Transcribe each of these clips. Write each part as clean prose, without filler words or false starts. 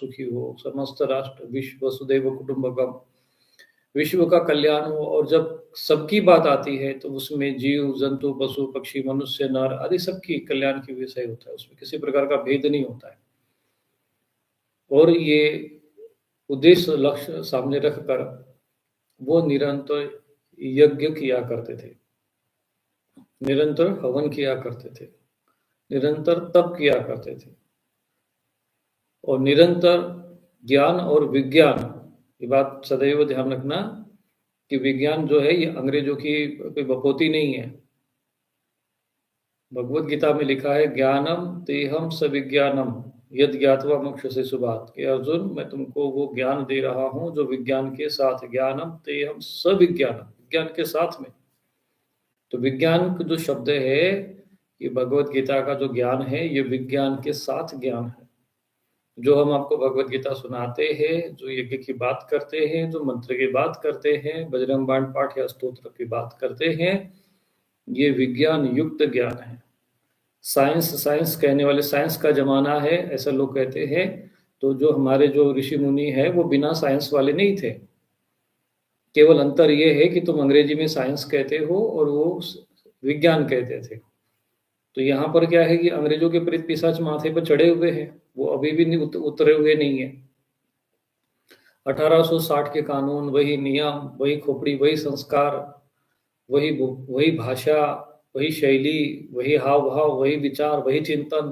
सुखी हो, समस्त राष्ट्र विश्व वसुदैव कुटुंबकम, विश्व का कल्याण हो। और जब सबकी बात आती है तो उसमें जीव जंतु पशु पक्षी मनुष्य नर आदि सबकी कल्याण की विषय होता है, उसमें किसी प्रकार का भेद नहीं होता है। और ये उद्देश्य लक्ष्य सामने रखकर वो निरंतर यज्ञ किया करते थे, निरंतर हवन किया करते थे, निरंतर तप किया करते थे, और निरंतर ज्ञान और विज्ञान, ये बात सदैव ध्यान रखना कि विज्ञान जो है ये अंग्रेजों की कोई बपोती नहीं है। भगवत गीता में लिखा है ज्ञानम तेहम सविज्ञानम यद ज्ञात्वा मोक्ष्यसे शुभात्, कि अर्जुन मैं तुमको वो ज्ञान दे रहा हूं जो विज्ञान के साथ, ज्ञानम तेहम सविज्ञानम, विज्ञान के साथ में। तो विज्ञान जो शब्द है ये भगवत गीता का जो ज्ञान है ये विज्ञान के साथ ज्ञान है। जो हम आपको भगवत गीता सुनाते हैं, जो यज्ञ की बात करते हैं, जो मंत्र की बात करते हैं, बजरंग बाण पाठ या स्तोत्र की बात करते हैं, ये विज्ञान युक्त ज्ञान है। साइंस कहने वाले, साइंस का जमाना है ऐसा लोग कहते हैं। तो जो हमारे जो ऋषि मुनि है वो बिना साइंस वाले नहीं थे, केवल अंतर ये है कि तुम अंग्रेजी में साइंस कहते हो और वो विज्ञान कहते थे। तो यहाँ पर क्या है कि अंग्रेजों के प्रेत पिशाच माथे पर चढ़े हुए हैं, वो अभी भी नहीं उतरे हुए नहीं है। 1860 के कानून, वही नियम, वही खोपड़ी, वही संस्कार, वही भाषा, वही शैली, वही हाव भाव, वही विचार, वही चिंतन।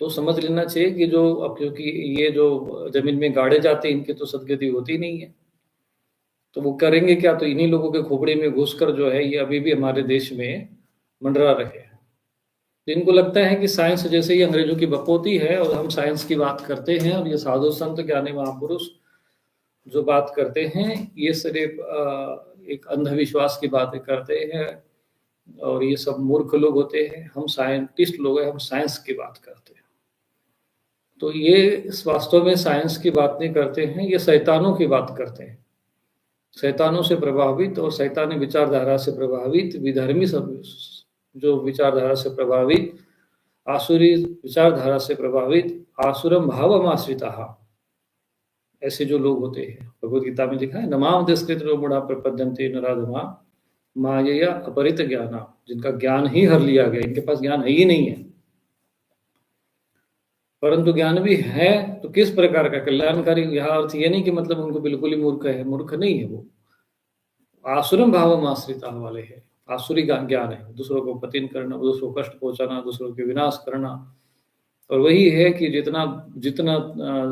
तो समझ लेना चाहिए कि जो अब क्योंकि ये जो जमीन में गाड़े जाते हैं इनकी तो सदगति होती नहीं है, तो वो करेंगे क्या? तो इन्हीं लोगों के खोपड़ी में घुसकर जो है ये अभी भी हमारे देश में मंडरा रहे हैं। तो इनको लगता है कि साइंस जैसे ही अंग्रेजों की बकौती है और हम साइंस की बात करते हैं, और ये साधु संत ज्ञानी महापुरुष जो बात करते हैं ये सिर्फ एक अंधविश्वास की बातें करते हैं, और ये सब मूर्ख लोग होते हैं। हम साइंटिस्ट लोग हैं, हम साइंस की बात करते हैं। तो ये वास्तव में साइंस की बात नहीं करते हैं, ये शैतानों की बात करते हैं। शैतानों से प्रभावित और शैतानी विचारधारा से प्रभावित, विधर्मी सब जो विचारधारा से प्रभावित, आसुरी विचारधारा से प्रभावित, आसुरम भावम आश्रिता, ऐसे जो लोग होते हैं। भगवत गीता में लिखा है नमाम देशकृत मूढ़ा प्रपद्यन्ते नराधमा मायया अपरित ज्ञाना, जिनका ज्ञान ही हर लिया गया, इनके पास ज्ञान है ही नहीं है। परंतु ज्ञान भी है तो किस प्रकार का कल्याणकारी, यह अर्थ ये नहीं कि मतलब उनको बिल्कुल ही मूर्ख है, मूर्ख नहीं है वो। आसुरम भावम आश्रिता वाले है, आसुरी ज्ञान है, दूसरों को पतिन करना, दूसरों को कष्ट पहुंचाना, दूसरों के विनाश करना। और वही है कि जितना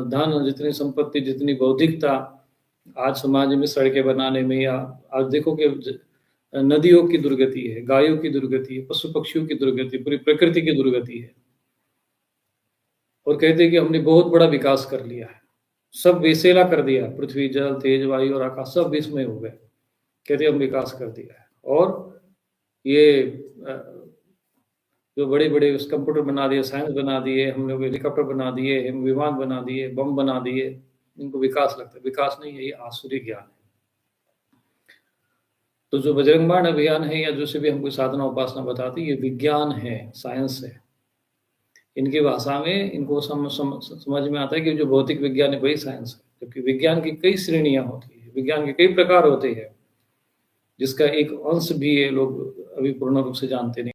धन, जितनी संपत्ति, जितनी बौद्धिकता आज समाज में सड़कें बनाने में, या आज देखो कि नदियों की दुर्गति है, गायों की दुर्गति है, पशु पक्षियों की दुर्गति, पूरी प्रकृति की दुर्गति है। और कहते हैं कि हमने बहुत बड़ा विकास कर लिया है, सब विषैला कर दिया, पृथ्वी जल तेज वायु और आकाश सब विस्मय हो गए, कहते हम विकास कर दिया है। और ये जो बड़े बड़े कंप्यूटर बना दिए, साइंस बना दिए, हम लोग हेलीकॉप्टर बना दिए, हम विमान बना दिए, बम बना दिए, इनको विकास लगता है। विकास नहीं है, ये आसुरी ज्ञान है। तो जो बजरंग बाण अभियान है या जो से भी हमको साधना उपासना बताती है, ये विज्ञान है, साइंस है। इनकी भाषा में इनको समझ में आता है कि जो भौतिक विज्ञान है वही साइंस है, क्योंकि विज्ञान की कई श्रेणियां होती है, विज्ञान के कई प्रकार होते हैं, जिसका एक अंश भी ये लोग अभी पूर्ण रूप से जानते नहीं।